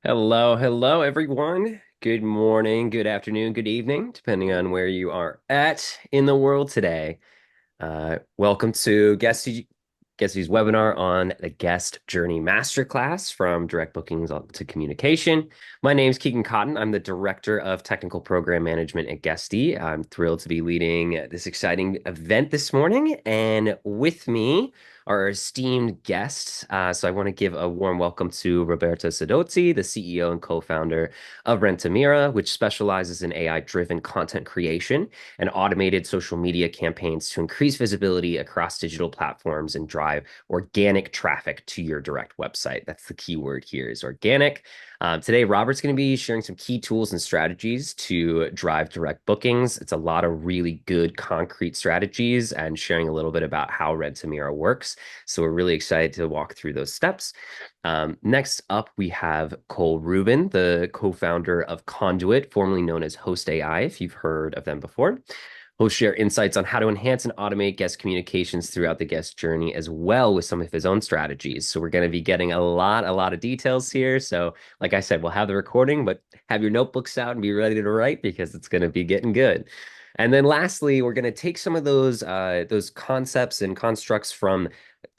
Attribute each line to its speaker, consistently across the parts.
Speaker 1: Hello, hello, everyone. Good morning, good afternoon, good evening, depending on where you are at in the world today. Welcome to Guesty's webinar on the Guest Journey Masterclass from direct bookings to communication. My name is Keegan Cotton. I'm the Director of Technical Program Management at Guesty. I'm thrilled to be leading this exciting event this morning. And with me, our esteemed guests. So I want to give a warm welcome to Roberto Sedozzi, the CEO and co-founder of Rentamira, which specializes in AI-driven content creation and automated social media campaigns to increase visibility across digital platforms and drive organic traffic to your direct website. That's the key word here is organic. Today, Robert's going to be sharing some key tools and strategies to drive direct bookings. It's a lot of really good concrete strategies and sharing a little bit about how Rentamira works. So we're really excited to walk through those steps. Next up, we have Cole Rubin, the co-founder of Conduit, formerly known as Host AI, if you've heard of them before. He'll share insights on how to enhance and automate guest communications throughout the guest journey, as well with some of his own strategies. So we're going to be getting a lot of details here. So, like I said, we'll have the recording, but have your notebooks out and be ready to write because it's going to be getting good. And then lastly, we're going to take some of those concepts and constructs from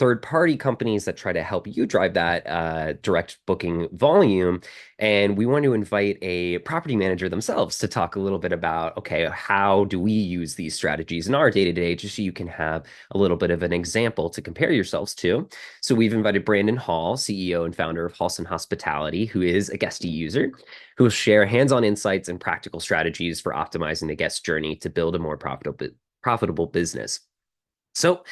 Speaker 1: third-party companies that try to help you drive that direct booking volume. And we want to invite a property manager themselves to talk a little bit about, okay, how do we use these strategies in our day-to-day, just so you can have a little bit of an example to compare yourselves to. So we've invited Brandon Hall, CEO and founder of Halson Hospitality, who is a Guesty user, who will share hands-on insights and practical strategies for optimizing the guest journey to build a more profitable business. So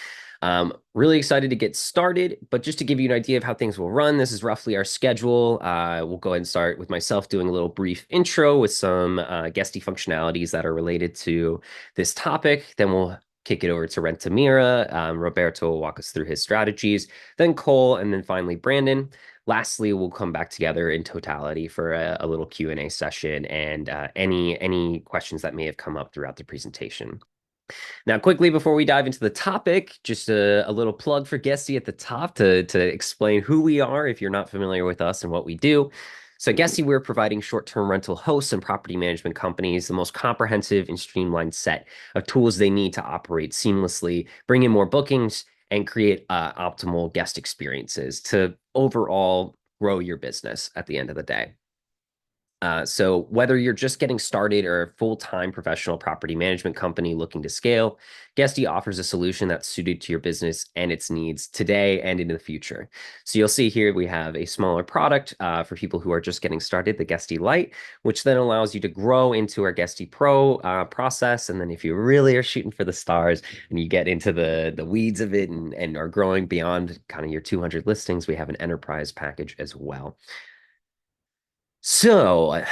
Speaker 1: really excited to get started, but just to give you an idea of how things will run, this is roughly our schedule. We'll go ahead and start with myself doing a little brief intro with some guesty functionalities that are related to this topic. Then we'll kick it over to Rentamira. Roberto will walk us through his strategies, then Cole, and then finally Brandon. Lastly, we'll come back together in totality for a little Q&A session and any questions that may have come up throughout the presentation. Now, quickly before we dive into the topic, just a little plug for Guesty at the top to explain who we are if you're not familiar with us and what we do. So at Guesty, we're providing short-term rental hosts and property management companies the most comprehensive and streamlined set of tools they need to operate seamlessly, bring in more bookings, and create optimal guest experiences to overall grow your business at the end of the day. So whether you're just getting started or a full-time professional property management company looking to scale, Guesty offers a solution that's suited to your business and its needs today and into the future. So you'll see here we have a smaller product for people who are just getting started, the Guesty Lite, which then allows you to grow into our Guesty Pro process. And then if you really are shooting for the stars and you get into the weeds of it and are growing beyond kind of your 200 listings, we have an enterprise package as well. So,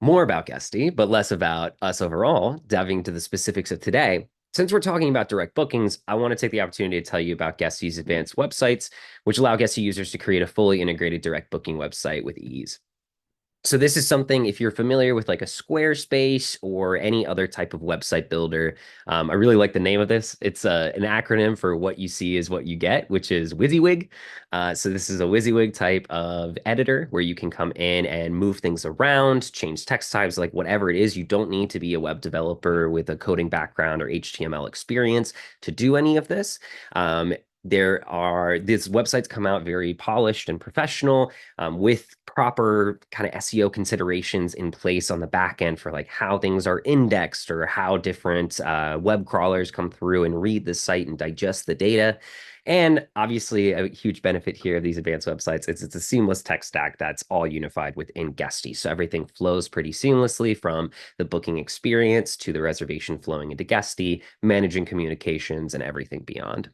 Speaker 1: more about Guesty, but less about us overall, diving into the specifics of today. Since we're talking about direct bookings, I want to take the opportunity to tell you about Guesty's advanced websites, which allow Guesty users to create a fully integrated direct booking website with ease. So this is something, if you're familiar with like a Squarespace or any other type of website builder, I really like the name of this. It's an acronym for what you see is what you get, which is WYSIWYG. So this is a WYSIWYG type of editor where you can come in and move things around, change text types, like whatever it is. You don't need to be a web developer with a coding background or HTML experience to do any of this. These websites come out very polished and professional with proper kind of SEO considerations in place on the back end for like how things are indexed or how different web crawlers come through and read the site and digest the data. And obviously, a huge benefit here of these advanced websites is it's a seamless tech stack that's all unified within Guesty. So everything flows pretty seamlessly from the booking experience to the reservation flowing into Guesty, managing communications, and everything beyond.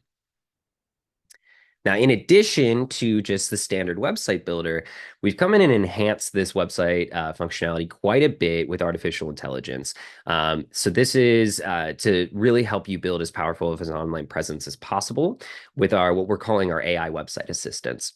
Speaker 1: Now, in addition to just the standard website builder, we've come in and enhanced this website functionality quite a bit with artificial intelligence. So this is to really help you build as powerful of an online presence as possible with our what we're calling our AI website assistants.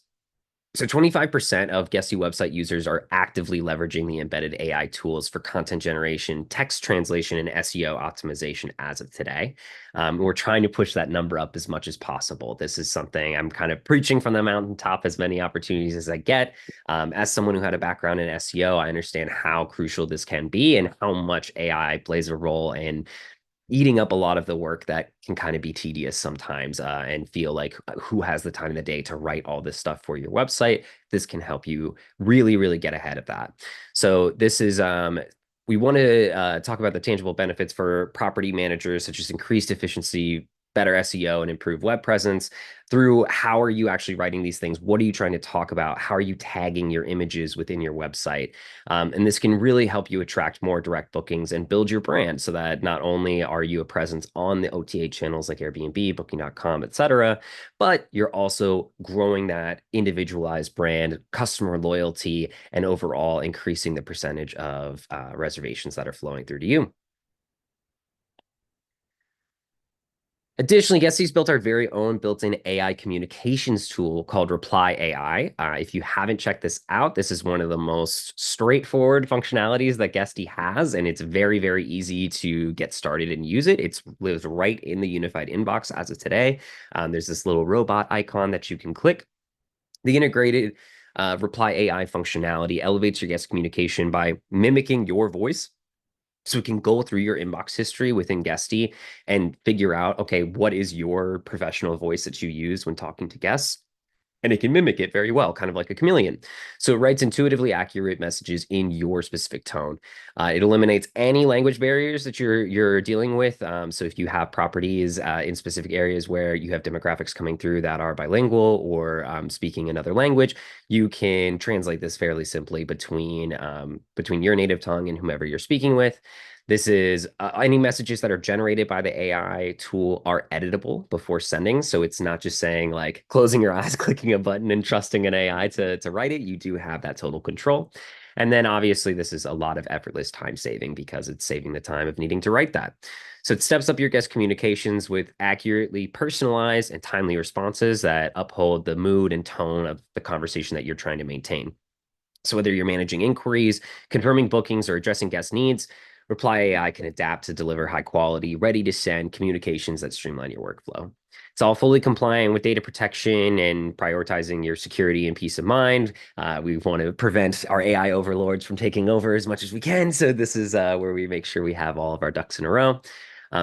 Speaker 1: So 25% of Guesty website users are actively leveraging the embedded AI tools for content generation, text translation, and SEO optimization as of today. We're trying to push that number up as much as possible. This is something I'm kind of preaching from the mountaintop as many opportunities as I get. As someone who had a background in SEO, I understand how crucial this can be and how much AI plays a role in eating up a lot of the work that can kind of be tedious sometimes and feel like who has the time in the day to write all this stuff for your website. This can help you really, really get ahead of that. So this is we want to talk about the tangible benefits for property managers, such as increased efficiency, better SEO, and improved web presence through how are you actually writing these things? What are you trying to talk about? How are you tagging your images within your website? And this can really help you attract more direct bookings and build your brand so that not only are you a presence on the OTA channels like Airbnb, Booking.com, etc., but you're also growing that individualized brand, customer loyalty, and overall increasing the percentage of reservations that are flowing through to you. Additionally, Guesty's built our very own built-in AI communications tool called Reply AI. If you haven't checked this out, this is one of the most straightforward functionalities that Guesty has, and it's very, very easy to get started and use it. It lives right in the unified inbox as of today. There's this little robot icon that you can click. The integrated Reply AI functionality elevates your guest communication by mimicking your voice, so we can go through your inbox history within Guesty and figure out, okay, what is your professional voice that you use when talking to guests? And it can mimic it very well, kind of like a chameleon. So it writes intuitively accurate messages in your specific tone. It eliminates any language barriers that you're dealing with. So if you have properties in specific areas where you have demographics coming through that are bilingual or speaking another language, you can translate this fairly simply between your native tongue and whomever you're speaking with. This is any messages that are generated by the AI tool are editable before sending. So it's not just saying like closing your eyes, clicking a button and trusting an AI to write it. You do have that total control. And then obviously this is a lot of effortless time saving because it's saving the time of needing to write that. So it steps up your guest communications with accurately personalized and timely responses that uphold the mood and tone of the conversation that you're trying to maintain. So whether you're managing inquiries, confirming bookings, or addressing guest needs, Reply AI can adapt to deliver high quality, ready to send communications that streamline your workflow. It's all fully compliant with data protection and prioritizing your security and peace of mind. We want to prevent our AI overlords from taking over as much as we can. So this is where we make sure we have all of our ducks in a row.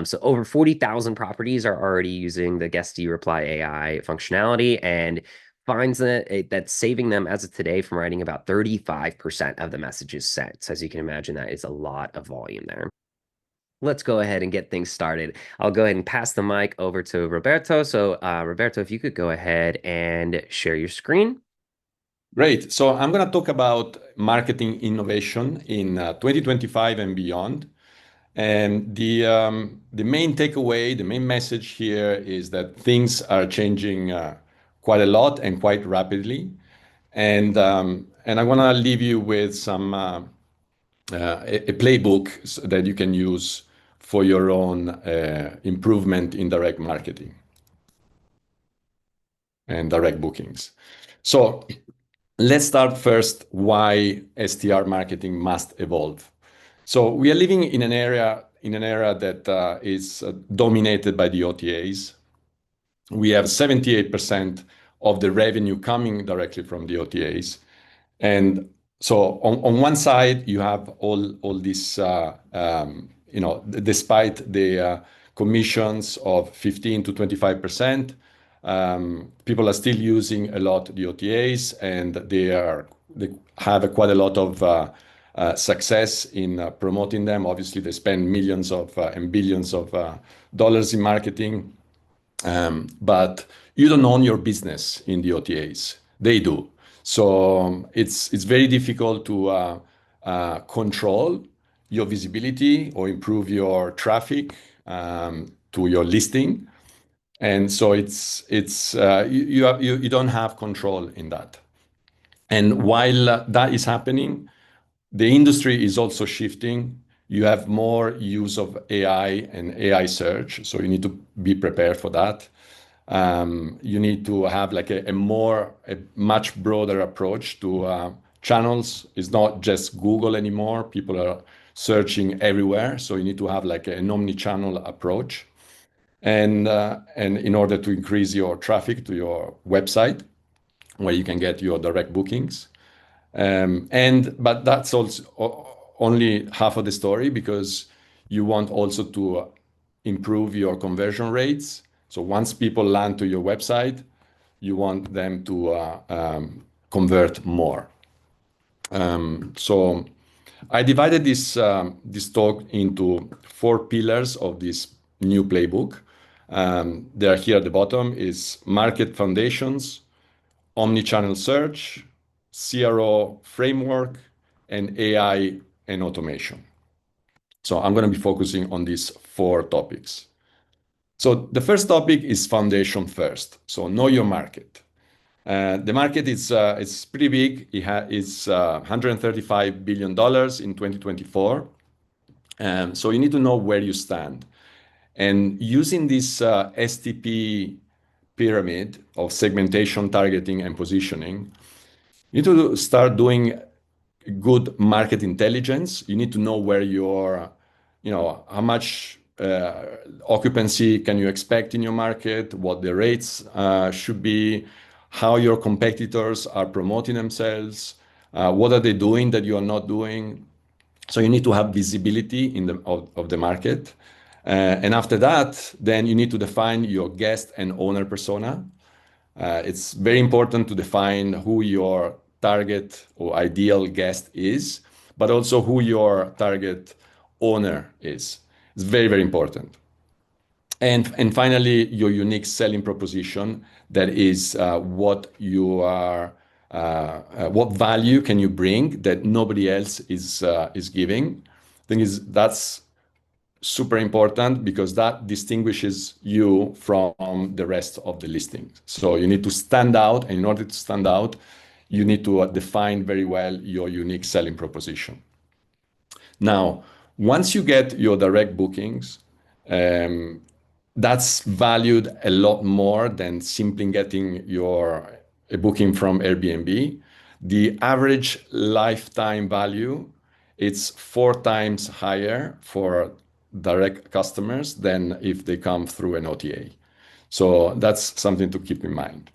Speaker 1: So over 40,000 properties are already using the Guesty Reply AI functionality, and finds that that's saving them as of today from writing about 35% of the messages sent. So as you can imagine, that is a lot of volume there. Let's go ahead and get things started. I'll go ahead and pass the mic over to Roberto. So Roberto, if you could go ahead and share your screen.
Speaker 2: Great. So I'm going to talk about marketing innovation in 2025 and beyond. And the main takeaway, the main message here is that things are changing quite a lot and quite rapidly. And I want to leave you with a playbook that you can use for your own improvement in direct marketing and direct bookings. So let's start first why STR marketing must evolve. So we are living in an era that is dominated by the OTAs. We have 78% of the revenue coming directly from the OTAs. And so on one side, you have all this, despite the commissions of 15 to 25%, people are still using a lot the OTAs, and they have quite a lot of success in promoting them. Obviously, they spend millions of and billions of dollars in marketing, but you don't own your business in the OTAs. They do. So it's very difficult to control your visibility or improve your traffic to your listing. And so you don't have control in that. And while that is happening, the industry is also shifting. You have more use of AI and AI search, so you need to be prepared for that. You need to have like a much broader approach to channels. It's not just Google anymore. People are searching everywhere, so you need to have like an omni-channel approach. And in order to increase your traffic to your website, where you can get your direct bookings. But that's also only half of the story, because you want also to improve your conversion rates. So once people land to your website, you want them to convert more. So I divided this talk into four pillars of this new playbook. They are here at the bottom: is market foundations, omnichannel search, CRO framework, and AI and automation. So I'm going to be focusing on these four topics. So the first topic is foundation first. So know your market. The market is pretty big. It's $135 billion in 2024. So you need to know where you stand. And using this STP pyramid of segmentation, targeting, and positioning, you need to start doing good market intelligence. You need to know where how much occupancy can you expect in your market, what the rates should be, how your competitors are promoting themselves, what are they doing that you are not doing. So you need to have visibility of the market. And after that, then you need to define your guest and owner persona. It's very important to define who your target or ideal guest is, but also who your target owner is. It's very, very important. And finally, your unique selling proposition, that is what value can you bring that nobody else is giving. Thing is, that's super important, because that distinguishes you from the rest of the listings. So you need to stand out, and in order to stand out, you need to define very well your unique selling proposition. Now, once you get your direct bookings, that's valued a lot more than simply getting a booking from Airbnb. The average lifetime value, it's 4 times higher for direct customers than if they come through an OTA. So that's something to keep in mind.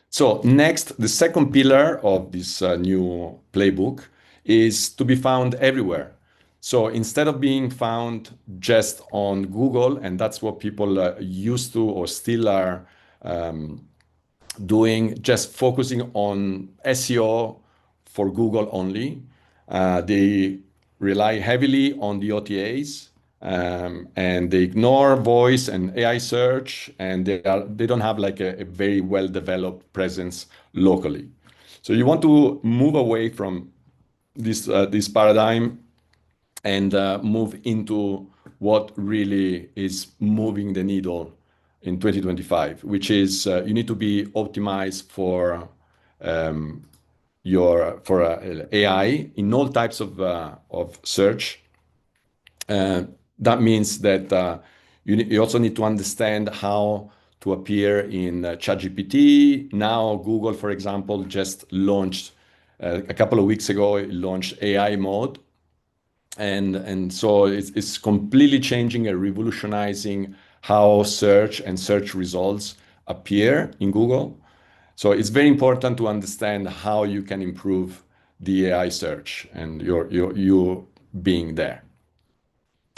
Speaker 2: So next, the second pillar of this new playbook is to be found everywhere. So instead of being found just on Google, and that's what people used to or still are doing, just focusing on SEO for Google only, they rely heavily on the OTAs, and they ignore voice and AI search, and they don't have like a very well developed presence locally. So you want to move away from this paradigm and move into what really is moving the needle in 2025, which is you need to be optimized for AI in all types of search. That means that you also need to understand how to appear in ChatGPT. Now, Google, for example, just launched a couple of weeks ago, it launched AI mode. And so it's completely changing and revolutionizing how search and search results appear in Google. So it's very important to understand how you can improve the AI search and you being there.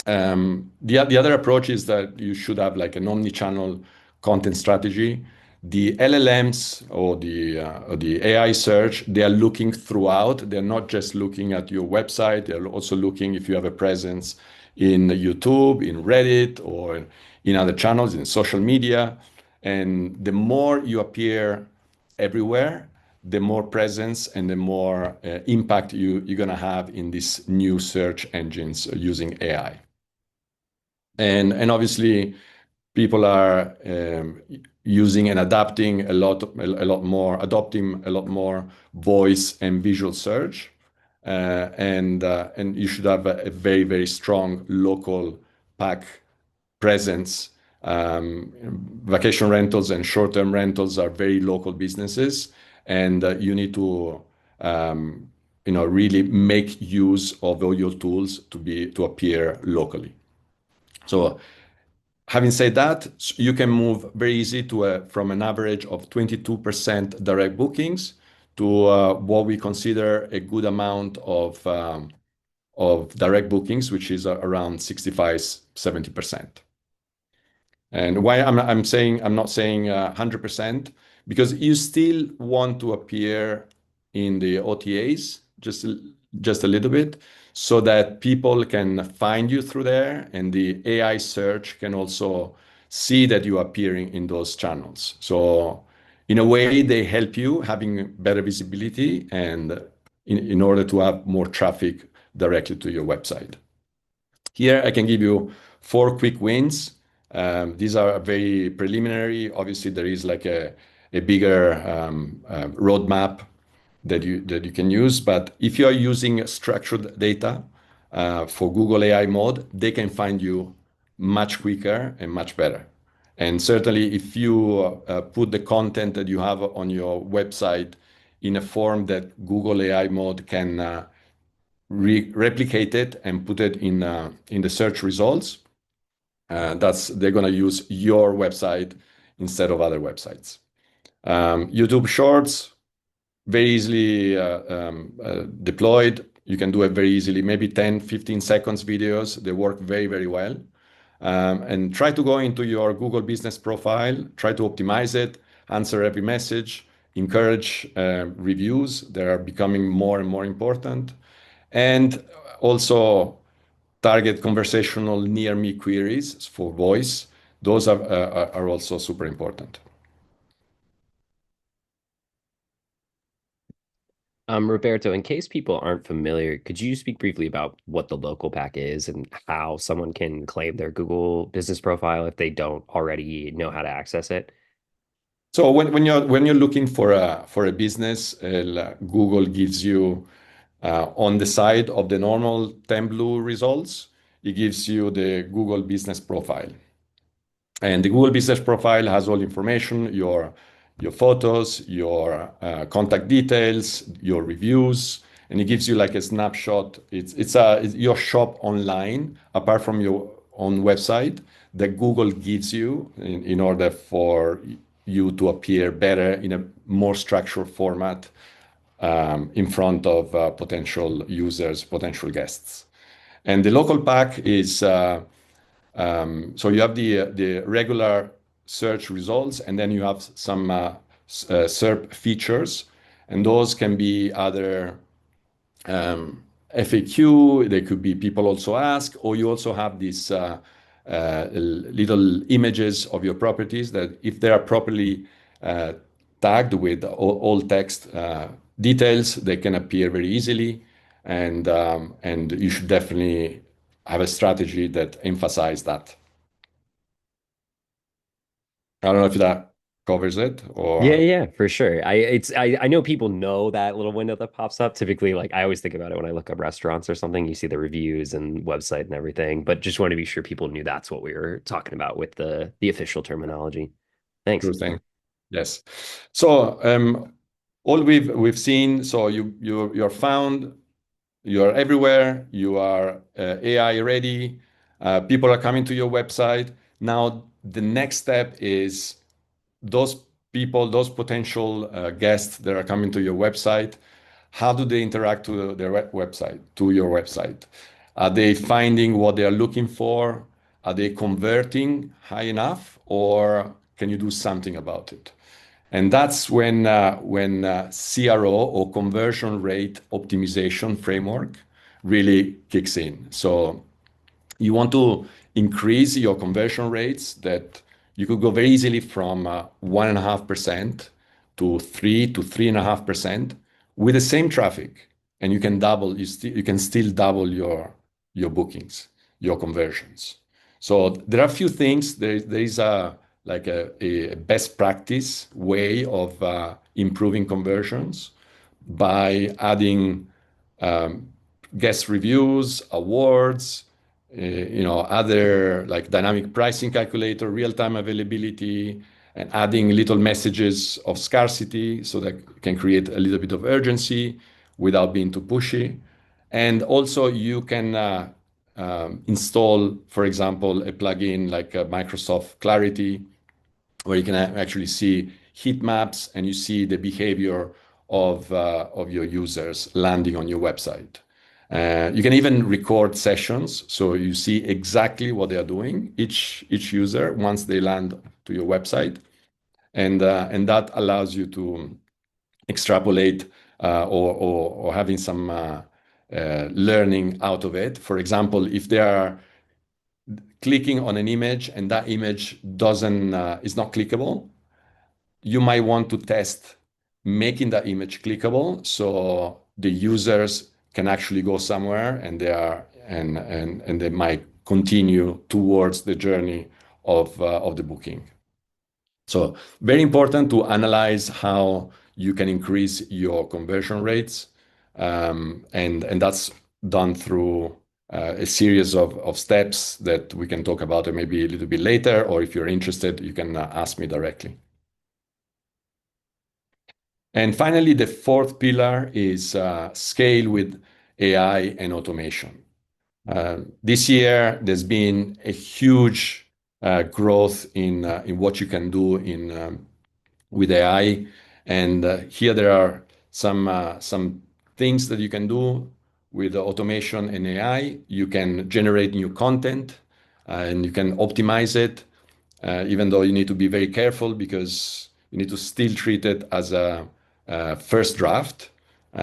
Speaker 2: The other approach is that you should have like an omni-channel content strategy. The LLMs or the AI search, they are looking throughout. They're not just looking at your website. They're also looking if you have a presence in YouTube, in Reddit, or in other channels, in social media. And the more you appear everywhere, the more presence and the more impact you're going to have in these new search engines using AI. And obviously, people are using and adopting a lot more voice and visual search, and you should have a very, very strong local pack presence Vacation rentals and short-term rentals are very local businesses, and you need to really make use of all your tools to appear locally. So having said that, you can move very easy from an average of 22% direct bookings to what we consider a good amount of direct bookings, which is around 65, 70%. And why I'm not saying 100%, because you still want to appear in the OTAs just a little bit so that people can find you through there, and the AI search can also see that you are appearing in those channels. So in a way, they help you having better visibility and in order to have more traffic directly to your website. Here, I can give you 4 quick wins. These are very preliminary. Obviously, there is like a bigger roadmap that you can use. But if you are using structured data for Google AI mode, they can find you much quicker and much better. And certainly, if you put the content that you have on your website in a form that Google AI mode can replicate it and put it in the search results, they're going to use your website instead of other websites. YouTube Shorts, very easily deployed. You can do it very easily, maybe 10, 15 seconds videos. They work very, very well. And try to go into your Google business profile, try to optimize it, answer every message, encourage reviews. They are becoming more and more important. And also target conversational near me queries for voice. Those are also super important.
Speaker 1: Roberto, in case people aren't familiar, could you speak briefly about what the local pack is and how someone can claim their Google business profile if they don't already know how to access it?
Speaker 2: So when you're looking for a business, Google gives you on the side of the normal 10 blue results, it gives you the Google business profile. And the Google Business Profile has all information, your photos, your contact details, your reviews, and it gives you like a snapshot. It's your shop online, apart from your own website, that Google gives you in order for you to appear better in a more structured format in front of potential users, potential guests. And the local pack is so you have the regular search results, and then you have some SERP features, and those can be either FAQ. They could be people also ask, or you also have these little images of your properties that, if they are properly tagged with all text details, they can appear very easily, and you should definitely have a strategy that emphasizes that. I don't know if that covers it
Speaker 1: Yeah,
Speaker 2: or.
Speaker 1: yeah, for sure. I know people know that little window that pops up. Typically, like I always think about it when I look up restaurants or something. You see the reviews and website and everything, but just want to be sure people knew that's what we were talking about with the official terminology. Thanks.
Speaker 2: Sure thing. Yes. So all we've seen. So you're found. You are everywhere. You are AI ready. People are coming to your website. Now the next step is those people, those potential guests that are coming to your website. How do they interact to their website, to your website? Are they finding what they are looking for? Are they converting high enough, or can you do something about it? And that's when CRO, or conversion rate optimization framework, really kicks in. So you want to increase your conversion rates, that you could go very easily from 1.5% to 3 to 3.5% with the same traffic, and you can still double your bookings, your conversions. So there are a few things. There is a best practice way of improving conversions by adding guest reviews, awards, other like dynamic pricing calculator, real-time availability, and adding little messages of scarcity so that can create a little bit of urgency without being too pushy. And also you can install, for example, a plugin like Microsoft Clarity, where you can actually see heat maps and you see the behavior of your users landing on your website. You can even record sessions, so you see exactly what they are doing, each user, once they land to your website, and that allows you to extrapolate or having some learning out of it. For example, if they are clicking on an image and that image doesn't is not clickable, you might want to test making that image clickable so the users can actually go somewhere and they might continue towards the journey of the booking. So very important to analyze how you can increase your conversion rates, and that's done through a series of steps that we can talk about maybe a little bit later, or if you're interested, you can ask me directly. And finally, the fourth pillar is scale with AI and automation. This year, there's been a huge growth in what you can do with AI, and here there are some things that you can do with automation and AI. You can generate new content, and you can optimize it, even though you need to be very careful because you need to still treat it as a first draft.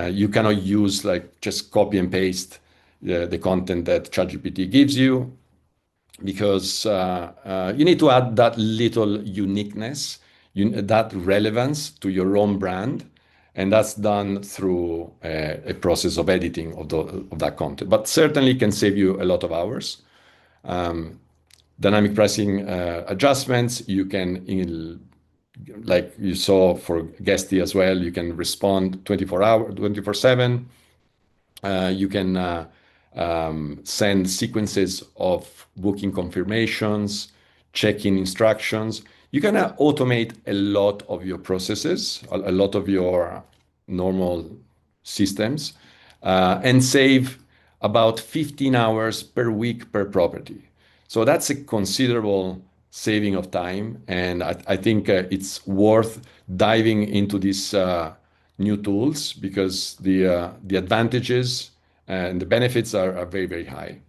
Speaker 2: You cannot use like just copy and paste the content that ChatGPT gives you because you need to add that little uniqueness, that relevance to your own brand. And that's done through a process of editing of that content, but certainly can save you a lot of hours. Dynamic pricing adjustments, you can, like you saw for Guesty as well, you can respond 24/7. You can send sequences of booking confirmations, check-in instructions. You can automate a lot of your processes, a lot of your normal systems, and save about 15 hours per week per property. So that's a considerable saving of time, and I think it's worth diving into these new tools because the advantages and the benefits are very, very high.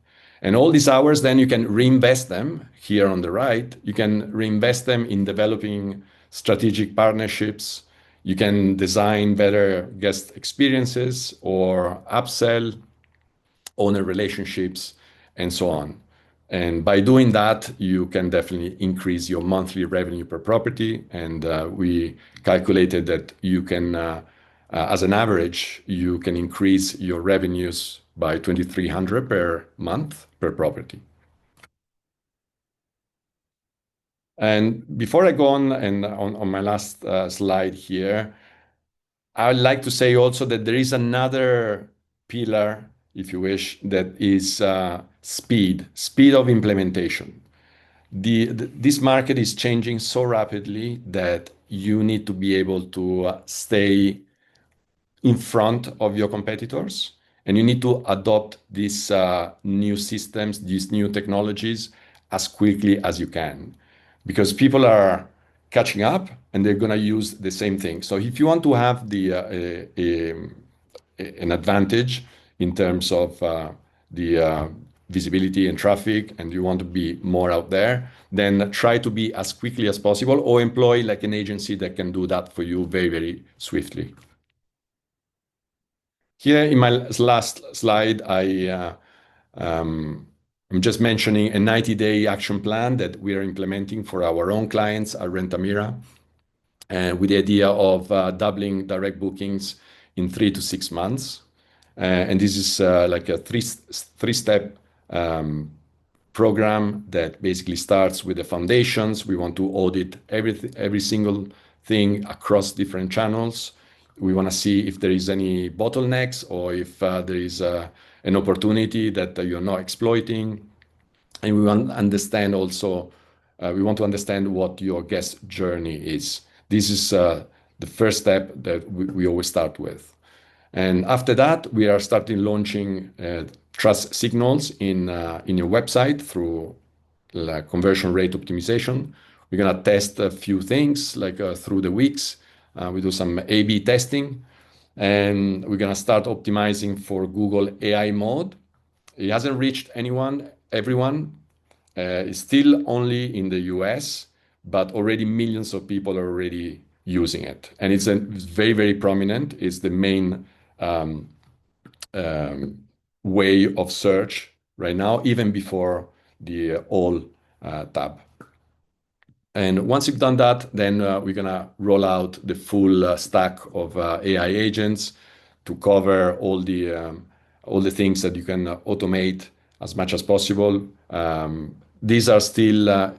Speaker 2: And all these hours, then you can reinvest them here on the right. You can reinvest them in developing strategic partnerships. You can design better guest experiences or upsell, owner relationships, and so on. And by doing that, you can definitely increase your monthly revenue per property. And we calculated that you can, as an average, you can increase your revenues by 2,300 per month per property. And before I go on and on my last slide here, I would like to say also that there is another pillar, if you wish, that is speed of implementation. This market is changing so rapidly that you need to be able to stay in front of your competitors, and you need to adopt these new systems, these new technologies as quickly as you can, because people are catching up and they're going to use the same thing. So if you want to have an advantage in terms of the visibility and traffic, and you want to be more out there, then try to be as quickly as possible or employ like an agency that can do that for you very, very swiftly. Here in my last slide, I'm just mentioning a 90-day action plan that we are implementing for our own clients at Rentamira, and with the idea of doubling direct bookings in 3 to 6 months. And this is like a three-step program that basically starts with the foundations. We want to audit every single thing across different channels. We want to see if there is any bottlenecks or if there is an opportunity that you're not exploiting. And we want to understand also, we want to understand what your guest journey is. This is the first step that we always start with. And after that, we are starting launching trust signals in your website through like conversion rate optimization. We're gonna test a few things like through the weeks. We do some A/B testing, and we're gonna start optimizing for Google AI mode. It hasn't reached everyone. It's still only in the US, but already millions of people are already using it, and it's very, very prominent. It's the main um, um, way of search right now, even before the all tab. And once you've done that, then we're gonna roll out the full stack of AI agents to cover all the things that you can automate as much as possible. These are still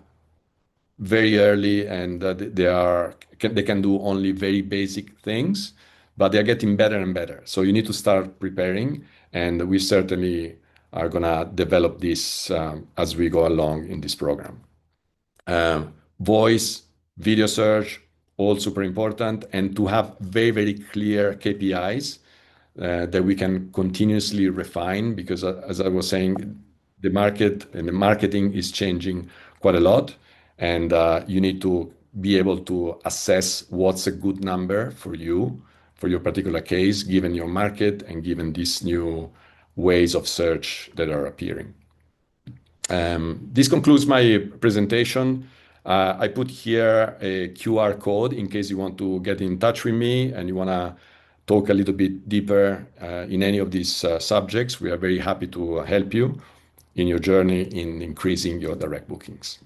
Speaker 2: very early, and they can do only very basic things, but they're getting better and better. So you need to start preparing, and we certainly are gonna develop this as we go along in this program. Voice, video search, all super important, and to have very, very clear KPIs that we can continuously refine because, as I was saying, the market and the marketing is changing quite a lot, and you need to be able to assess what's a good number for you, for your particular case, given your market and given these new ways of search that are appearing. This concludes my presentation. I put here a QR code in case you want to get in touch with me and you want to talk a little bit deeper in any of these subjects. We are very happy to help you in your journey in increasing your direct bookings.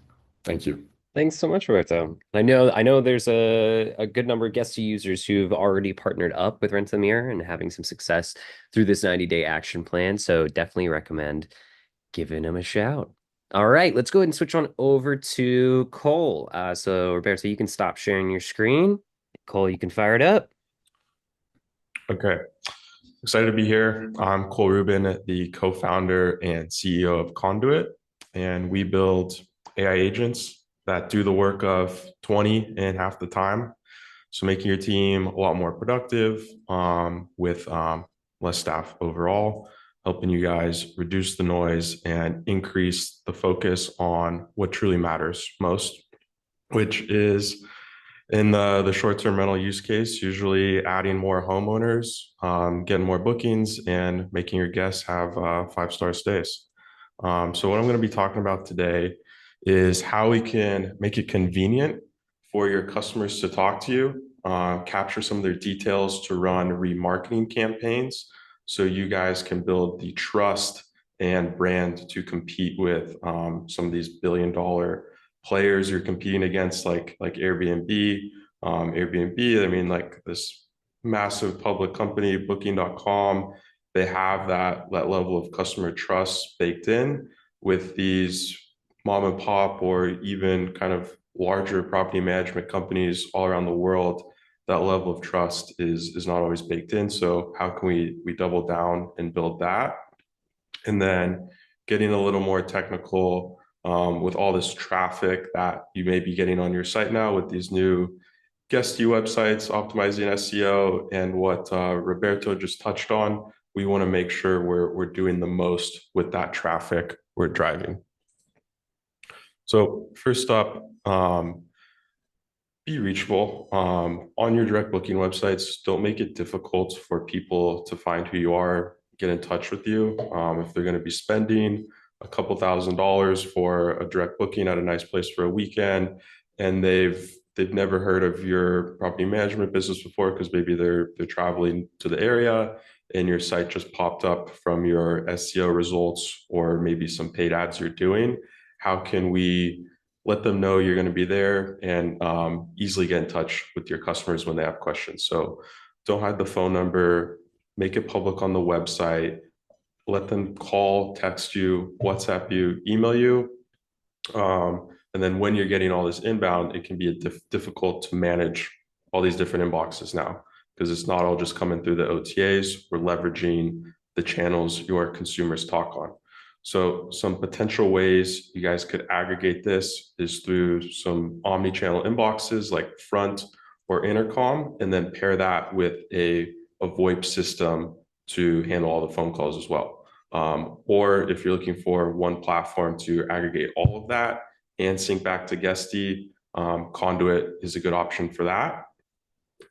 Speaker 2: Thank you.
Speaker 1: Thanks so much, Roberto. I know there's a good number of Guesty users who've already partnered up with Rent a Mirror and having some success through this 90-day action plan. So definitely recommend giving them a shout. All right, let's go ahead and switch on over to Cole. So Roberto, you can stop sharing your screen. Cole, you can fire it up.
Speaker 3: Okay, excited to be here. I'm Cole Rubin, the co-founder and CEO of Conduit, and we build AI agents that do the work of 20 in half the time. So making your team a lot more productive with less staff overall, helping you guys reduce the noise and increase the focus on what truly matters most, which is in the short-term rental use case, usually adding more homeowners, getting more bookings, and making your guests have five-star stays. So what I'm going to be talking about today is how we can make it convenient for your customers to talk to you, capture some of their details to run remarketing campaigns, so you guys can build the trust and brand to compete with some of these billion-dollar players you're competing against, like Airbnb. Airbnb, I mean, like this massive public company, Booking.com, they have that level of customer trust baked in. With these mom and pop or even kind of larger property management companies all around the world, that level of trust is not always baked in. So how can we double down and build that? And then getting a little more technical with all this traffic that you may be getting on your site now with these new Guesty websites, optimizing SEO, and what Roberto just touched on. We want to make sure we're doing the most with that traffic we're driving. So first up, be reachable on your direct booking websites. Don't make it difficult for people to find who you are, get in touch with you. If they're going to be spending a couple $1,000s for a direct booking at a nice place for a weekend, and they've never heard of your property management business before because maybe they're traveling to the area and your site just popped up from your SEO results or maybe some paid ads you're doing. How can we let them know you're going to be there and easily get in touch with your customers when they have questions? So don't hide the phone number, make it public on the website, let them call, text you, WhatsApp you, email you. And then when you're getting all this inbound, it can be difficult to manage all these different inboxes now because it's not all just coming through the OTAs. We're leveraging the channels your consumers talk on. So some potential ways you guys could aggregate this is through some omni-channel inboxes like front or intercom, and then pair that with a VoIP system to handle all the phone calls as well. Or if you're looking for one platform to aggregate all of that and sync back to Guesty, Conduit is a good option for that.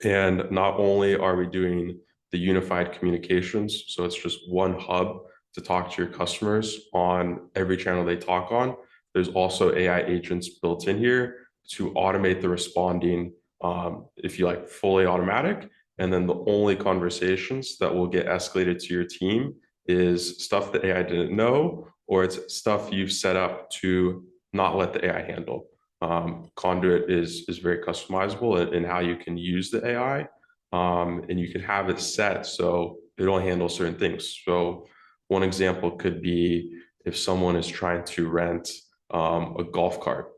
Speaker 3: And not only are we doing the unified communications, so it's just one hub to talk to your customers on every channel they talk on, there's also AI agents built in here to automate the responding, if you like, fully automatic. And then the only conversations that will get escalated to your team is stuff that AI didn't know, or it's stuff you've set up to not let the AI handle. Conduit is very customizable in how you can use the AI, and you can have it set so it'll handle certain things. So one example could be if someone is trying to rent a golf cart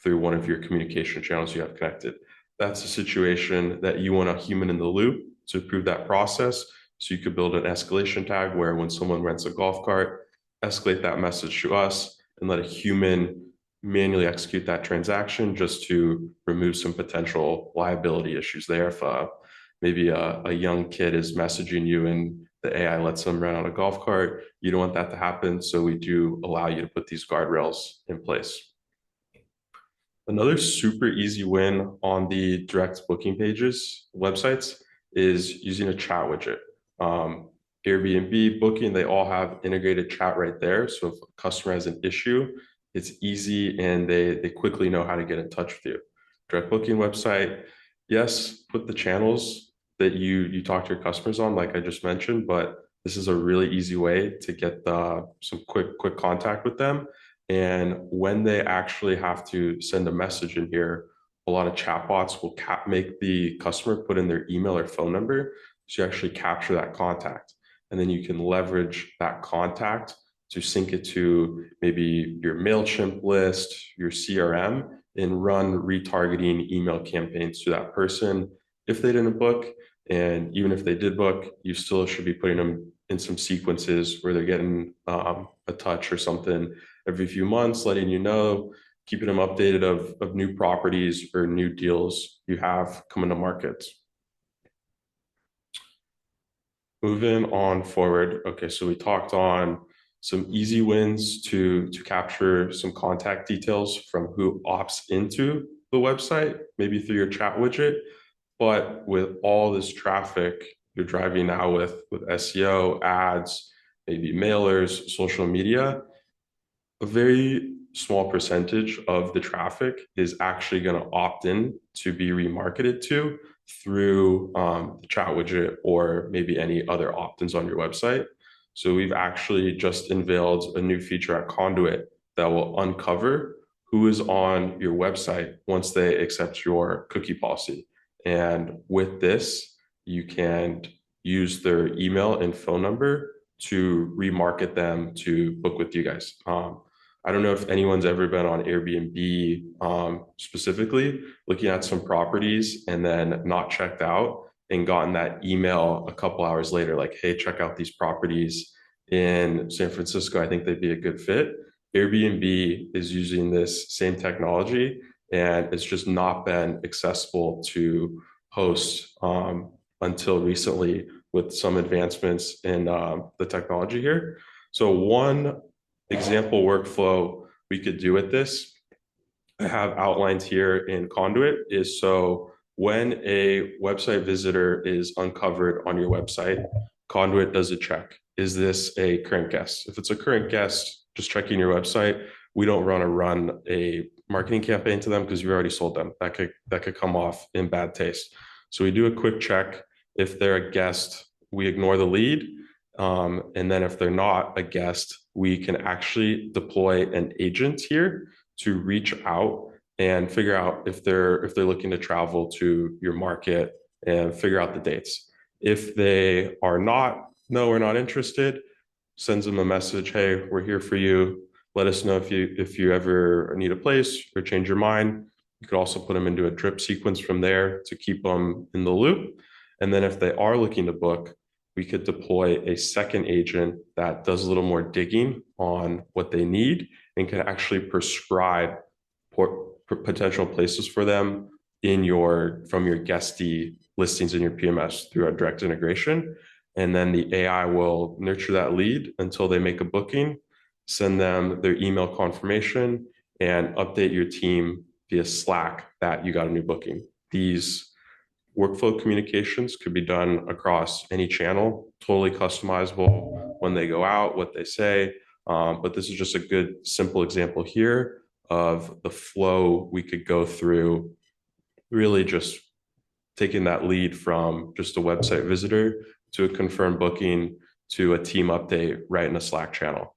Speaker 3: through one of your communication channels you have connected. That's a situation that you want a human in the loop to approve that process. So you could build an escalation tag where when someone rents a golf cart, escalate that message to us and let a human manually execute that transaction just to remove some potential liability issues there. If maybe a young kid is messaging you and the AI lets them rent on a golf cart, you don't want that to happen. So we do allow you to put these guardrails in place. Another super easy win on the direct booking pages, websites, is using a chat widget. Airbnb, Booking, they all have integrated chat right there. So if a customer has an issue, it's easy and they quickly know how to get in touch with you. Direct booking website, yes, put the channels that you talk to your customers on, like I just mentioned, but this is a really easy way to get some quick contact with them. And when they actually have to send a message in here, a lot of chatbots will make the customer put in their email or phone number. So you actually capture that contact. And then you can leverage that contact to sync it to maybe your MailChimp list, your CRM, and run retargeting email campaigns to that person if they didn't book. And even if they did book, you still should be putting them in some sequences where they're getting a touch or something every few months, letting you know, keeping them updated of new properties or new deals you have coming to market. Moving on forward. Okay, so we talked on some easy wins to capture some contact details from who opts into the website, maybe through your chat widget. But with all this traffic you're driving now with SEO, ads, maybe mailers, social media, a very small percentage of the traffic is actually going to opt in to be remarketed to through the chat widget or maybe any other opt-ins on your website. So we've actually just unveiled a new feature at Conduit that will uncover who is on your website once they accept your cookie policy. And with this, you can use their email and phone number to remarket them to book with you guys. I don't know if anyone's ever been on Airbnb specifically, looking at some properties and then not checked out and gotten that email a couple hours later, like, hey, check out these properties in San Francisco. I think they'd be a good fit. Airbnb is using this same technology and it's just not been accessible to hosts until recently with some advancements in the technology here. So one example workflow we could do with this, I have outlined here in Conduit, is so when a website visitor is uncovered on your website, Conduit does a check. Is this a current guest? If it's a current guest, just checking your website, we don't want to run a marketing campaign to them because you've already sold them. That could come off in bad taste. So we do a quick check. If they're a guest, we ignore the lead. And then if they're not a guest, we can actually deploy an agent here to reach out and figure out if they're looking to travel to your market and figure out the dates. If they are not, no, we're not interested, sends them a message, hey, we're here for you. Let us know if you ever need a place or change your mind. You could also put them into a drip sequence from there to keep them in the loop. And then if they are looking to book, we could deploy a second agent that does a little more digging on what they need and can actually prescribe potential places for them from your Guesty listings in your PMS through a direct integration. And then the AI will nurture that lead until they make a booking, send them their email confirmation, and update your team via Slack that you got a new booking. These workflow communications could be done across any channel, totally customizable when they go out, what they say. But this is just a good, simple example here of the flow we could go through, really just taking that lead from just a website visitor to a confirmed booking to a team update right in a Slack channel.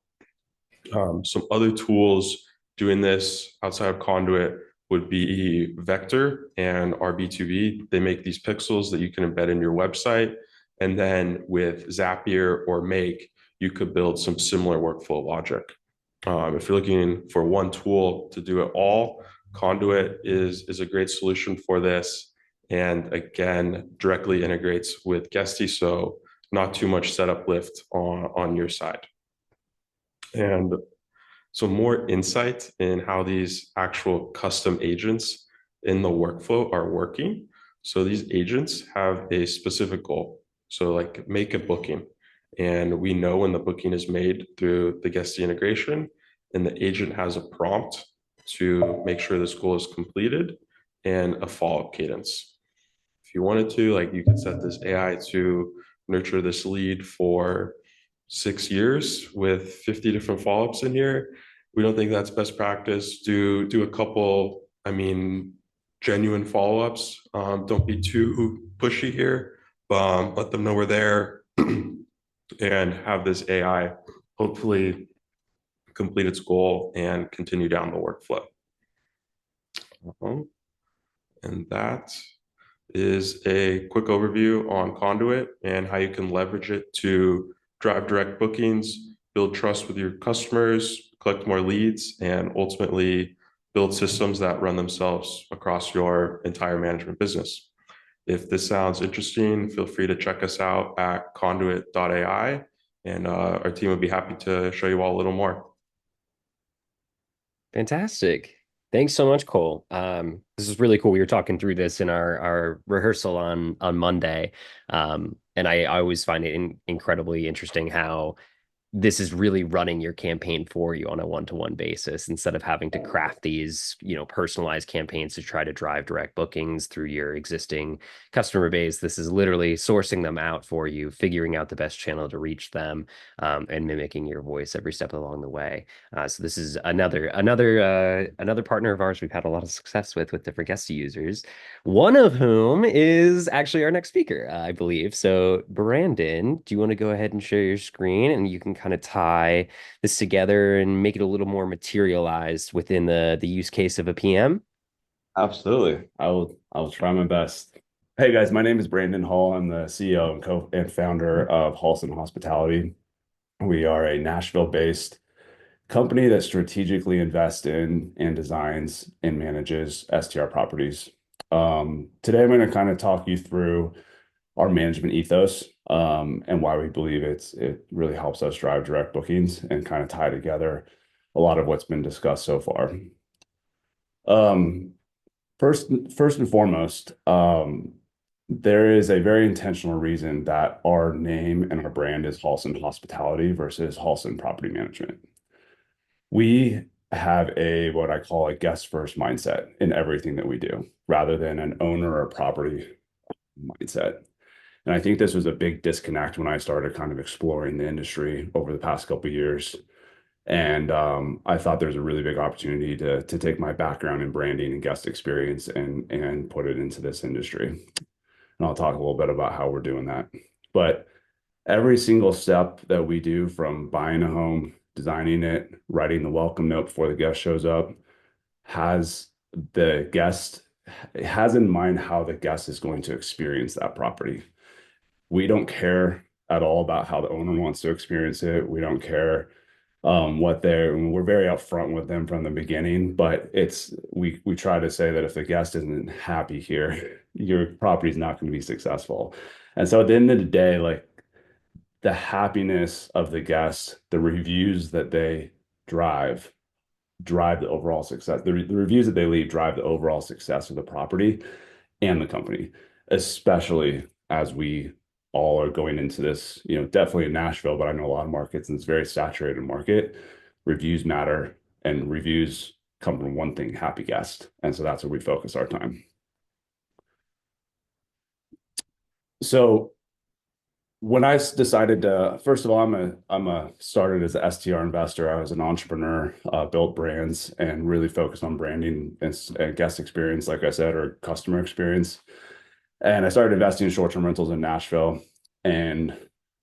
Speaker 3: Some other tools doing this outside of Conduit would be Vector and RB2B. They make these pixels that you can embed in your website. And then with Zapier or Make, you could build some similar workflow logic. If you're looking for one tool to do it all, Conduit is a great solution for this. And again, directly integrates with Guesty, so not too much setup lift on your side. And so more insight in how these actual custom agents in the workflow are working. So these agents have a specific goal. So like make a booking. And we know when the booking is made through the Guesty integration, and the agent has a prompt to make sure this goal is completed and a follow-up cadence. If you wanted to, like you could set this AI to nurture this lead for 6 years with 50 different follow-ups in here. We don't think that's best practice. Do a couple, genuine follow-ups. Don't be too pushy here. Let them know we're there and have this AI hopefully complete its goal and continue down the workflow. And that is a quick overview on Conduit and how you can leverage it to drive direct bookings, build trust with your customers, collect more leads, and ultimately build systems that run themselves across your entire management business. If this sounds interesting, feel free to check us out at conduit.ai, and our team would be happy to show you all a little more.
Speaker 1: Fantastic. Thanks so much, Cole. This is really cool. We were talking through this in our rehearsal on Monday. And I always find it incredibly interesting how this is really running your campaign for you on a one-to-one basis instead of having to craft these, personalized campaigns to try to drive direct bookings through your existing customer base. This is literally sourcing them out for you, figuring out the best channel to reach them, and mimicking your voice every step along the way. So this is another partner of ours we've had a lot of success with different Guesty users, one of whom is actually our next speaker, I believe. So Brandon, do you want to go ahead and share your screen and you can kind of tie this together and make it a little more materialized within the use case of a PM?
Speaker 4: Absolutely. I will try my best. Hey guys, my name is Brandon Hall. I'm the CEO and co-founder of Halston Hospitality. We are a Nashville-based company that strategically invests in and designs and manages STR properties. Today I'm going to kind of talk you through our management ethos, and why we believe it really helps us drive direct bookings and kind of tie together a lot of what's been discussed so far. First and foremost, there is a very intentional reason that our name and our brand is Halston Hospitality versus Halston Property Management. We have what I call a guest first mindset in everything that we do, rather than an owner or property mindset. And I think this was a big disconnect when I started kind of exploring the industry over the past couple of years. And I thought there's a really big opportunity to take my background in branding and guest experience and put it into this industry. And I'll talk a little bit about how we're doing that. But every single step that we do, from buying a home, designing it, writing the welcome note before the guest shows up, has in mind how the guest is going to experience that property. We don't care at all about how the owner wants to experience it. We don't care we're very upfront with them from the beginning, but we try to say that if the guest isn't happy here, your property is not going to be successful. And so at the end of the day, like, the happiness of the guests, the reviews that they drive the overall success. The reviews that they leave drive the overall success of the property and the company, especially as we all are going into this, definitely in Nashville, but I know a lot of markets and it's a very saturated market. Reviews matter, and reviews come from one thing, happy guest. And so that's where we focus our time. So when I decided to, first of all, I'm a started as an STR investor. I was an entrepreneur, built brands, and really focused on branding and guest experience, like I said, or customer experience. And I started investing in short-term rentals in Nashville, and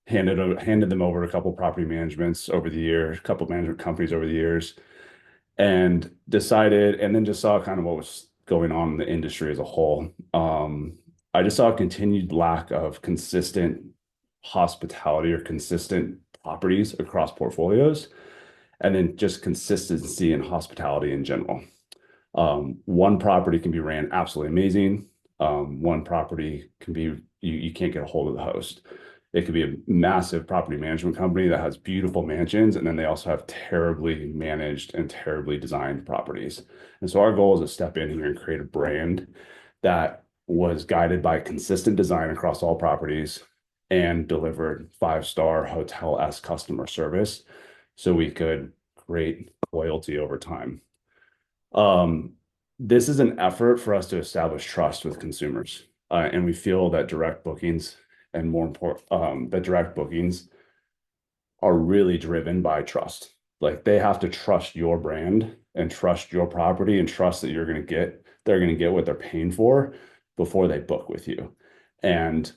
Speaker 4: handed them over to a couple property managements over the years, a couple management companies over the years, and decided, and then just saw kind of what was going on in the industry as a whole. I just saw a continued lack of consistent hospitality or consistent properties across portfolios, and then just consistency in hospitality in general. One property can be ran absolutely amazing. One property can be, you can't get a hold of the host. It could be a massive property management company that has beautiful mansions, and then they also have terribly managed and terribly designed properties. And so our goal is to step in here and create a brand that was guided by consistent design across all properties and delivered 5-star hotel-esque customer service so we could create loyalty over time. This is an effort for us to establish trust with consumers. And we feel that direct bookings, and more important, that direct bookings are really driven by trust. Like, they have to trust your brand and trust your property and trust that they're going to get what they're paying for before they book with you. And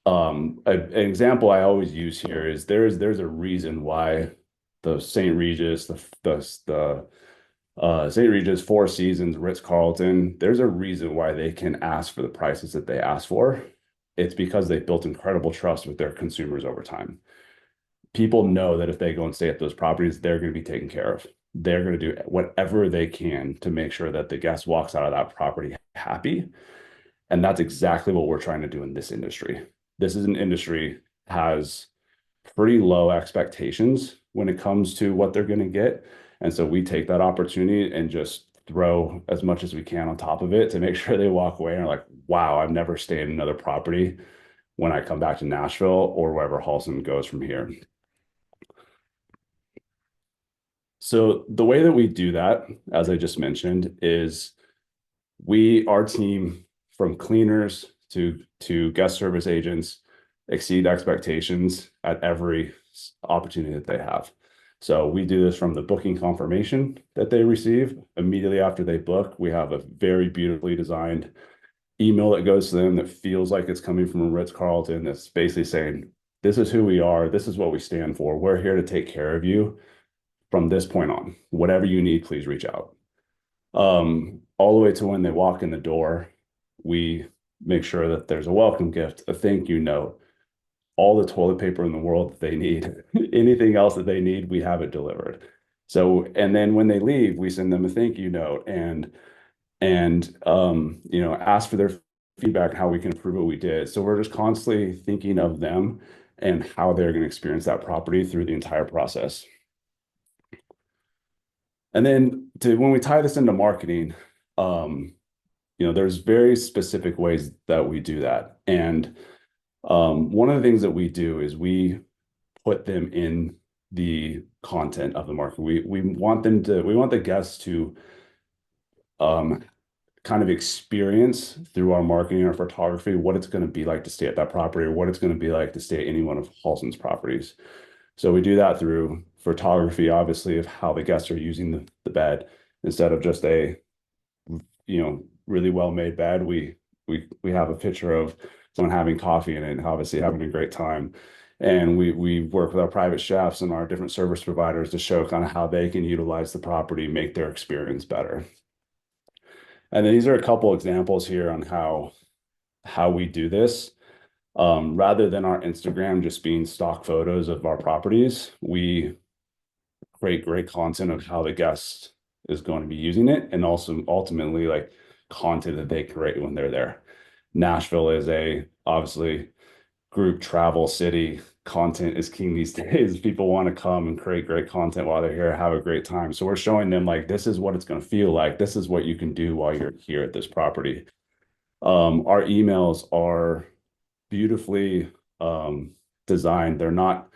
Speaker 4: an example I always use here is there's a reason why the St. Regis, the St. Regis, Four Seasons, Ritz-Carlton, there's a reason why they can ask for the prices that they ask for. It's because they built incredible trust with their consumers over time. People know that if they go and stay at those properties, they're going to be taken care of. They're going to do whatever they can to make sure that the guest walks out of that property happy. And that's exactly what we're trying to do in this industry. This is an industry that has pretty low expectations when it comes to what they're going to get. And so we take that opportunity and just throw as much as we can on top of it to make sure they walk away and are like, wow, I've never stayed in another property when I come back to Nashville or wherever Halston goes from here. So the way that we do that, as I just mentioned, is our team, from cleaners to guest service agents, exceed expectations at every opportunity that they have. So we do this from the booking confirmation that they receive. Immediately after they book, we have a very beautifully designed email that goes to them that feels like it's coming from a Ritz-Carlton, that's basically saying, this is who we are, this is what we stand for, we're here to take care of you from this point on. Whatever you need, please reach out. All the way to when they walk in the door, we make sure that there's a welcome gift, a thank you note, all the toilet paper in the world that they need, anything else that they need, we have it delivered. So, and then when they leave, we send them a thank you note and ask for their feedback, how we can improve what we did. So we're just constantly thinking of them and how they're going to experience that property through the entire process. And then when we tie this into marketing, there's very specific ways that we do that. And one of the things that we do is we put them in the content of the market. We want the guests to kind of experience through our marketing or photography what it's going to be like to stay at that property, or what it's going to be like to stay at any one of Halston's properties. So we do that through photography, obviously, of how the guests are using the bed. Instead of just a really well-made bed, we have a picture of someone having coffee in it and obviously having a great time. And we work with our private chefs and our different service providers to show kind of how they can utilize the property, make their experience better. And then these are a couple examples here on how we do this. Rather than our Instagram just being stock photos of our properties, we create great content of how the guest is going to be using it, and also ultimately like content that they create when they're there. Nashville is obviously group travel city. content is king these days. People want to come and create great content while they're here, have a great time. So we're showing them like this is what it's going to feel like. This is what you can do while you're here at this property. Our emails are beautifully designed. They're not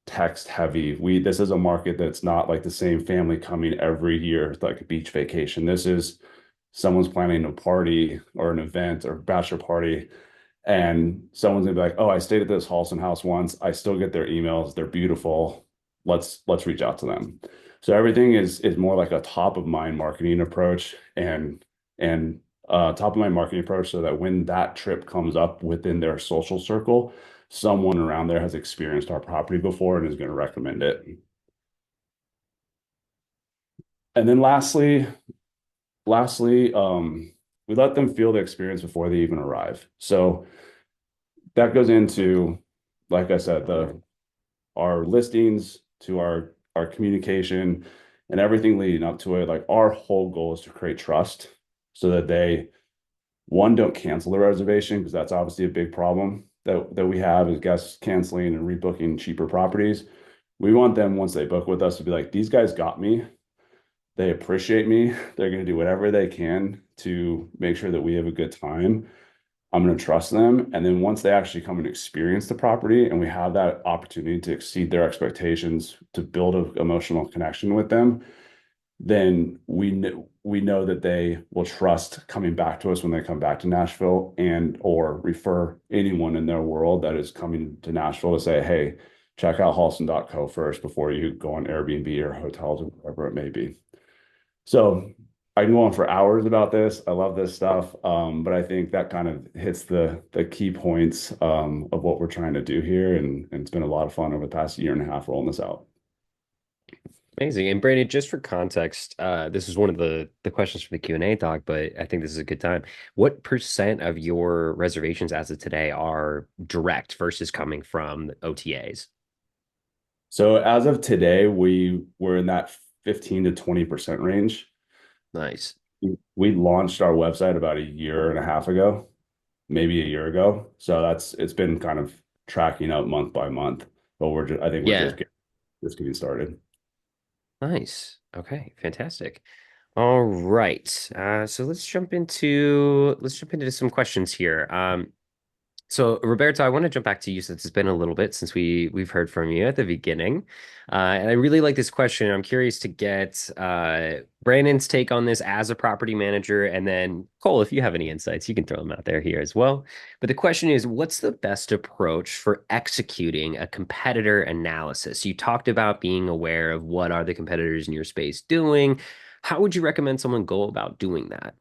Speaker 4: text heavy. This is a market that's not like the same family coming every year, like a beach vacation. This is someone's planning a party or an event or bachelor party, and someone's gonna be like, "Oh, I stayed at this Halston house once. I still get their emails. They're beautiful. Let's reach out to them." So everything is more like a top of mind marketing approach and top of mind marketing approach, so that when that trip comes up within their social circle, someone around there has experienced our property before and is going to recommend it. And then lastly, we let them feel the experience before they even arrive. So that goes into, like I said, our listings to our communication and everything leading up to it. Like our whole goal is to create trust so that they, one, don't cancel the reservation, because that's obviously a big problem that we have, is guests canceling and rebooking cheaper properties. We want them, once they book with us, to be like, these guys got me. They appreciate me. They're going to do whatever they can to make sure that we have a good time. I'm going to trust them. And then once they actually come and experience the property and we have that opportunity to exceed their expectations, to build an emotional connection with them, then we know that they will trust coming back to us when they come back to Nashville, and or refer anyone in their world that is coming to Nashville to say, "Hey, check out Halston.co first before you go on Airbnb or hotels or whatever it may be." So I can go on for hours about this. I love this stuff, but I think that kind of hits the key points of what we're trying to do here, and it's been a lot of fun over the past year and a half rolling this out.
Speaker 1: Amazing. And Brandon, just for context, this is one of the questions from the Q&A doc, but I think this is a good time. What percent of your reservations as of today are direct versus coming from OTAs?
Speaker 4: So as of today, we were in that 15 to 20% range.
Speaker 1: Nice.
Speaker 4: We launched our website about a year and a half ago, maybe a year ago. So it's been kind of tracking up month by month, but I think we're
Speaker 1: Yeah.
Speaker 4: just getting started.
Speaker 1: Nice. Okay, fantastic. All right. So let's jump into some questions here. So Roberto, I want to jump back to you since it's been a little bit since we've heard from you at the beginning. And I really like this question. I'm curious to get Brandon's take on this as a property manager, and then Cole, if you have any insights, you can throw them out there here as well. But the question is, what's the best approach for executing a competitor analysis? You talked about being aware of what are the competitors in your space doing. How would you recommend someone go about doing that?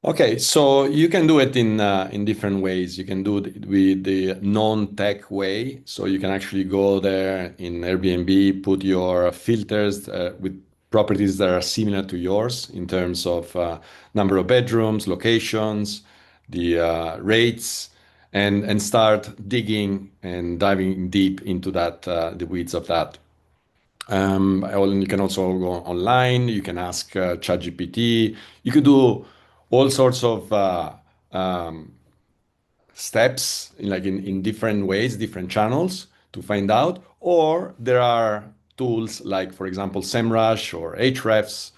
Speaker 2: Okay, so you can do it in different ways. You can do it with the non-tech way. So you can actually go there in Airbnb, put your filters with properties that are similar to yours in terms of number of bedrooms, locations, the rates, and start digging and diving deep into that the weeds of that. You can also go online. You can ask ChatGPT. You could do all sorts of steps in different ways, different channels to find out. Or there are tools like, for example, SEMrush or Ahrefs.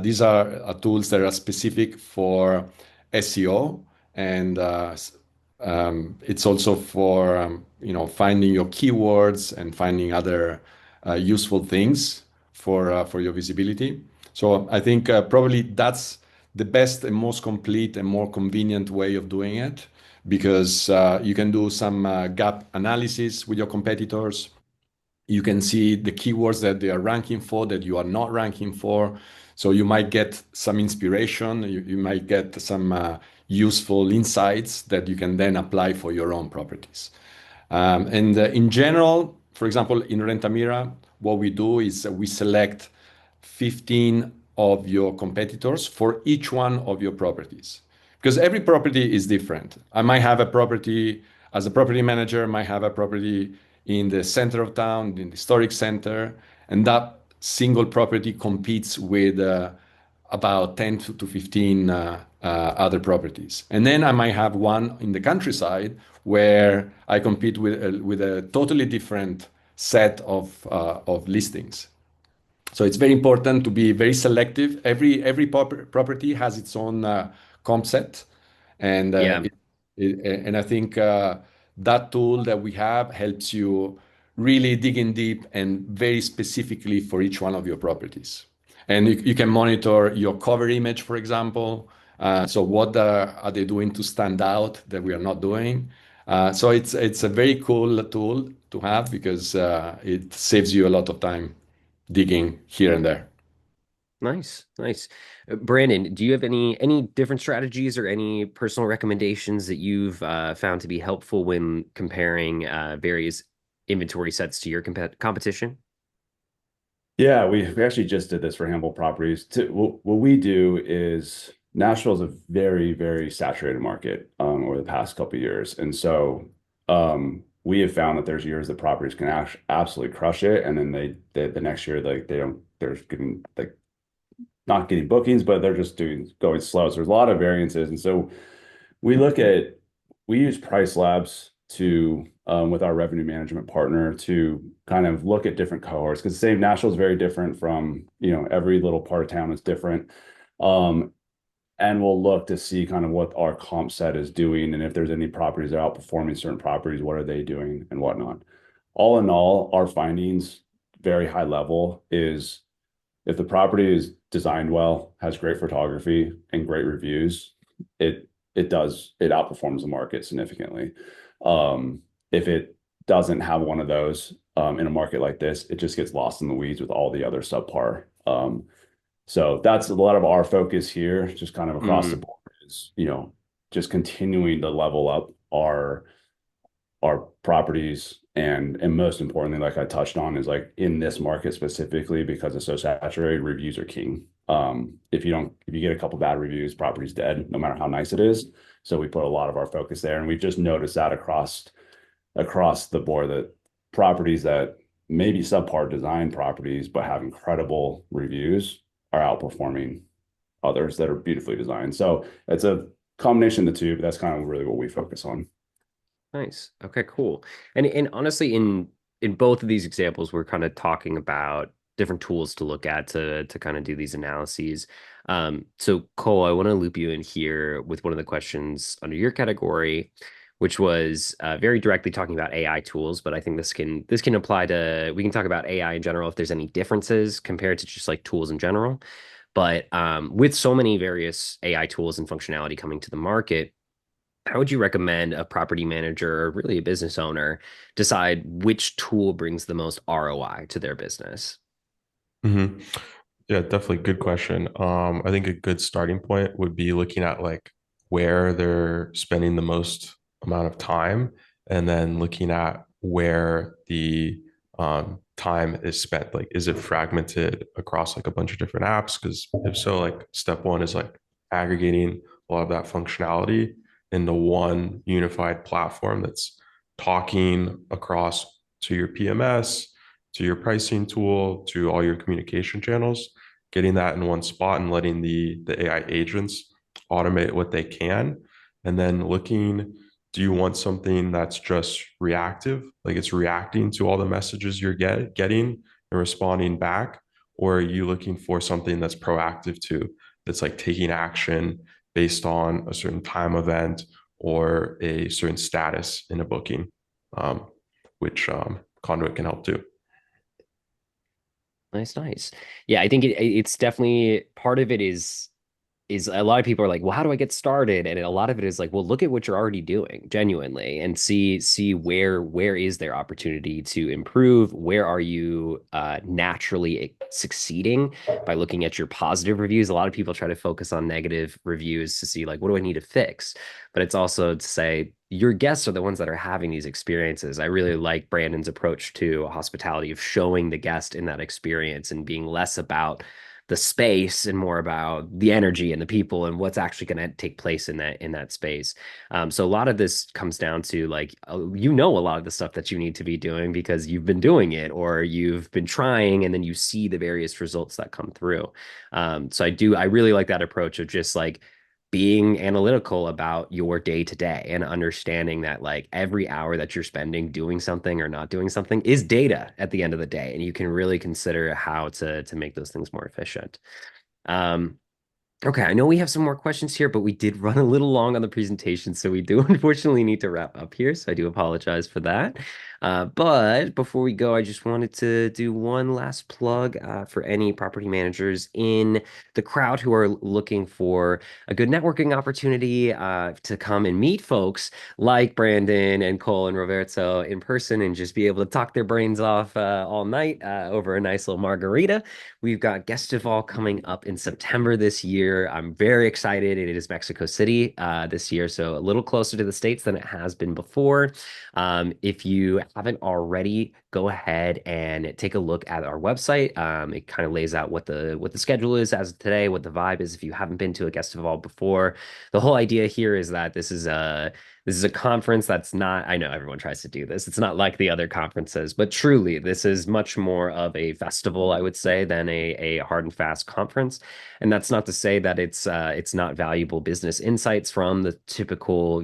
Speaker 2: These are tools that are specific for SEO, and it's also for finding your keywords and finding other useful things for your visibility. So I think probably that's the best and most complete and more convenient way of doing it, because you can do some gap analysis with your competitors. You can see the keywords that they are ranking for that you are not ranking for. So you might get some inspiration. You might get some useful insights that you can then apply for your own properties. And in general, for example, in Rentamira, what we do is we select 15 of your competitors for each one of your properties, because every property is different. I might have a property as a property manager, might have a property in the center of town, in the historic center, and that single property competes with about 10 to 15 other properties. And then I might have one in the countryside where I compete with a totally different set of listings. So it's very important to be very selective. Every property has its own comp set, and
Speaker 1: Yeah.
Speaker 2: and I think that tool that we have helps you really dig in deep and very specifically for each one of your properties. And you can monitor your cover image, for example. So what are they doing to stand out that we are not doing? So it's a very cool tool to have because it saves you a lot of time digging here and there.
Speaker 1: Nice, nice. Brandon, do you have any different strategies or any personal recommendations that you've found to be helpful when comparing various inventory sets to your competition?
Speaker 4: Yeah, we actually just did this for Hamble Properties. What we do is Nashville is a very, very saturated market over the past couple of years. And so we have found that there's years that properties can absolutely crush it. And then they the next year, like they don't, they're getting like not getting bookings, but they're just going slow. So there's a lot of variances. And so we look at we use Price Labs to with our revenue management partner to kind of look at different cohorts because same Nashville is very different from every little part of town is different. Um, and we'll look to see kind of what our comp set is doing and if there's any properties that are outperforming certain properties, what are they doing and whatnot. All in all, our findings, very high level, is if the property is designed well, has great photography and great reviews, it outperforms the market significantly. If it doesn't have one of those in a market like this, it just gets lost in the weeds with all the other subpar. So that's a lot of our focus here, just kind of across the
Speaker 1: Mm,
Speaker 4: board is, just continuing to level up our properties and most importantly, like I touched on, is like in this market specifically because it's so saturated, reviews are king. If you get a couple bad reviews, property's dead, no matter how nice it is. So we put a lot of our focus there, and we've just noticed that across the board that properties that maybe subpar design properties but have incredible reviews are outperforming others that are beautifully designed. So it's a combination of the two, but that's kind of really what we focus on.
Speaker 1: nice. Okay, cool. And honestly, in both of these examples, we're kind of talking about different tools to look at to kind of do these analyses. So Cole, I want to loop you in here with one of the questions under your category, which was very directly talking about AI tools, but I think this can apply to we can talk about AI in general if there's any differences compared to just like tools in general. But with so many various AI tools and functionality coming to the market, how would you recommend a property manager or really a business owner decide which tool brings the most ROI to their business?
Speaker 3: Hmm. Yeah, definitely good question. I think a good starting point would be looking at like where they're spending the most amount of time, and then looking at where the time is spent. Like, is it fragmented across like a bunch of different apps? Because if so, like step one is like aggregating a lot of that functionality into one unified platform that's talking across to your PMS, to your pricing tool, to all your communication channels, getting that in one spot and letting the AI agents automate what they can. And then looking, do you want something that's just reactive, like it's reacting to all the messages you're getting and responding back? Or are you looking for something that's proactive too, that's like taking action based on a certain time event or a certain status in a booking, um, which Conduit can help do.
Speaker 1: Nice, nice. Yeah, I think it's definitely part of it is a lot of people are like, well, how do I get started? And a lot of it is like, well, look at what you're already doing genuinely and see where is there opportunity to improve? Where are you naturally succeeding by looking at your positive reviews? A lot of people try to focus on negative reviews to see like, what do I need to fix? But it's also to say your guests are the ones that are having these experiences. I really like Brandon's approach to hospitality of showing the guest in that experience and being less about the space and more about the energy and the people and what's actually going to take place in that space. So a lot of this comes down to like a lot of the stuff that you need to be doing because you've been doing it or you've been trying, and then you see the various results that come through. So I really like that approach of just like being analytical about your day to day and understanding that like every hour that you're spending doing something or not doing something is data at the end of the day, and you can really consider how to make those things more efficient. Um, Okay, I know we have some more questions here, but we did run a little long on the presentation, so we do unfortunately need to wrap up here. So I do apologize for that. But before we go, I just wanted to do one last plug for any property managers in the crowd who are looking for a good networking opportunity to come and meet folks like Brandon and Cole and Roberto in person and just be able to talk their brains off all night over a nice little margarita. We've got Guestival coming up in September this year. I'm very excited. It is Mexico City this year, so a little closer to the States than it has been before. If you haven't already, go ahead and take a look at our website. It kind of lays out what the schedule is as of today, what the vibe is. If you haven't been to a Guestival before, the whole idea here is that this is a conference that's not, I know everyone tries to do this. It's not like the other conferences, but truly, this is much more of a festival, I would say, than a hard and fast conference. And that's not to say that it's not valuable business insights from the typical,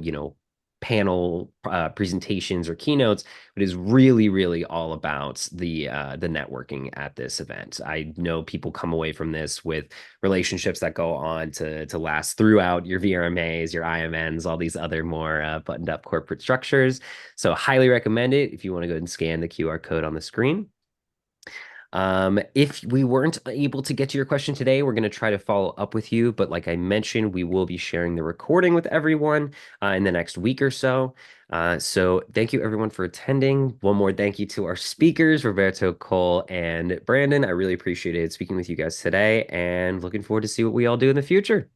Speaker 1: panel presentations or keynotes, but is really, really all about the networking at this event. I know people come away from this with relationships that go on to last throughout your VRMAs, your IMNs, all these other more buttoned up corporate structures. So highly recommend it if you want to go and scan the QR code on the screen. If we weren't able to get to your question today, we're going to try to follow up with you. But like I mentioned, we will be sharing the recording with everyone in the next week or so. So thank you everyone for attending. One more thank you to our speakers, Roberto, Cole, and Brandon. I really appreciated speaking with you guys today and looking forward to see what we all do in the future.